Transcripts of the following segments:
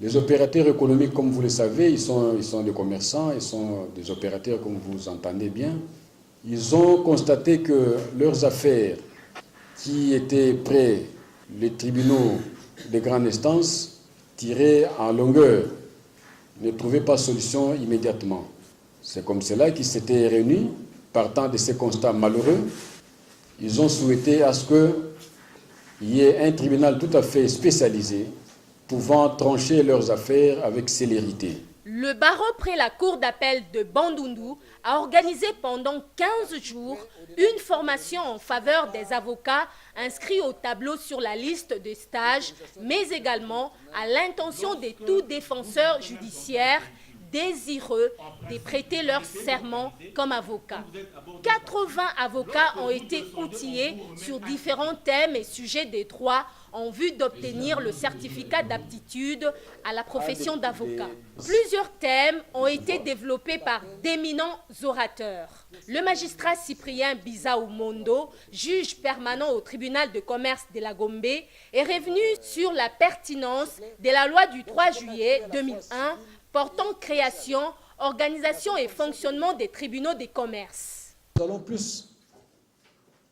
Les opérateurs économiques, comme vous le savez, ils sont des commerçants, ils sont des opérateurs, comme vous entendez bien. Ils ont constaté que leurs affaires qui étaient près des tribunaux de grande instance tiraient en longueur, ne trouvaient pas de solution immédiatement. C'est comme cela qu'ils s'étaient réunis, partant de ces constats malheureux. Ils ont souhaité à ce qu'il y ait un tribunal tout à fait spécialisé pouvant trancher leurs affaires avec célérité. Le barreau près la cour d'appel de Bandundu a organisé pendant 15 jours une formation en faveur des avocats inscrits au tableau sur la liste de stage, mais également à l'intention de tout défenseur judiciaire désireux de prêter leur serment comme avocat. 80 avocats ont été outillés sur différents thèmes et sujets des droits en vue d'obtenir le certificat d'aptitude à la profession d'avocat. Plusieurs thèmes ont été développés par d'éminents orateurs. Le magistrat Cyprien Bizaou Mondo, juge permanent au tribunal de commerce de la Gombe, est revenu sur la pertinence de la loi du 3 juillet 2001 portant création, organisation et fonctionnement des tribunaux de commerce. Nous allons plus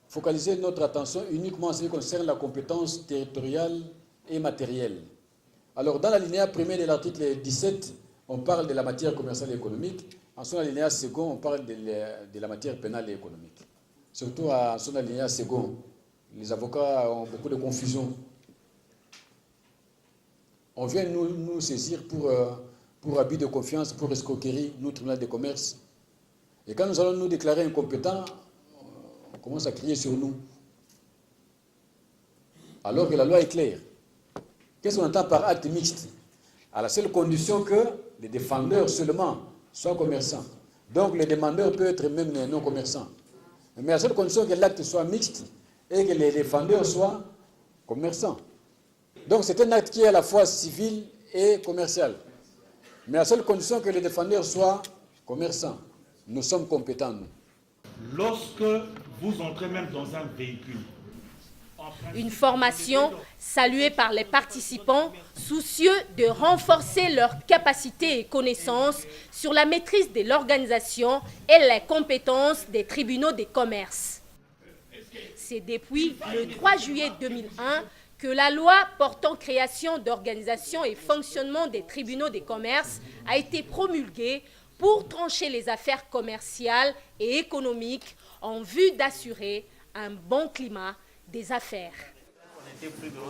focaliser notre attention uniquement en ce qui concerne la compétence territoriale et matérielle. Alors, dans l'alinéa premier de l'article 17, on parle de la matière commerciale et économique. En son alinéa second, on parle de la matière pénale et économique. Surtout en son alinéa second, les avocats ont beaucoup de confusion. On vient nous saisir pour abus de confiance, pour escroquerie, nous, tribunal de commerce. Et quand nous allons nous déclarer incompétents, on commence à crier sur nous. Alors que la loi est claire. Qu'est-ce qu'on entend par acte mixte? À la seule condition que les défendeurs seulement soient commerçants. Donc les demandeurs peuvent être même non commerçants. Mais à la seule condition que l'acte soit mixte et que les défendeurs soient commerçants. Donc c'est un acte qui est à la fois civil et commercial. Mais à la seule condition que les défendeurs soient commerçants. Nous sommes compétents, nous. Lorsque vous entrez même dans un véhicule. Une formation saluée par les participants, soucieux de renforcer leurs capacités et connaissances sur la maîtrise de l'organisation et les compétences des tribunaux de commerce. C'est depuis le 3 juillet 2001 que la loi portant création d'organisation et fonctionnement des tribunaux de commerce a été promulguée pour trancher les affaires commerciales et économiques en vue d'assurer un bon climat des affaires.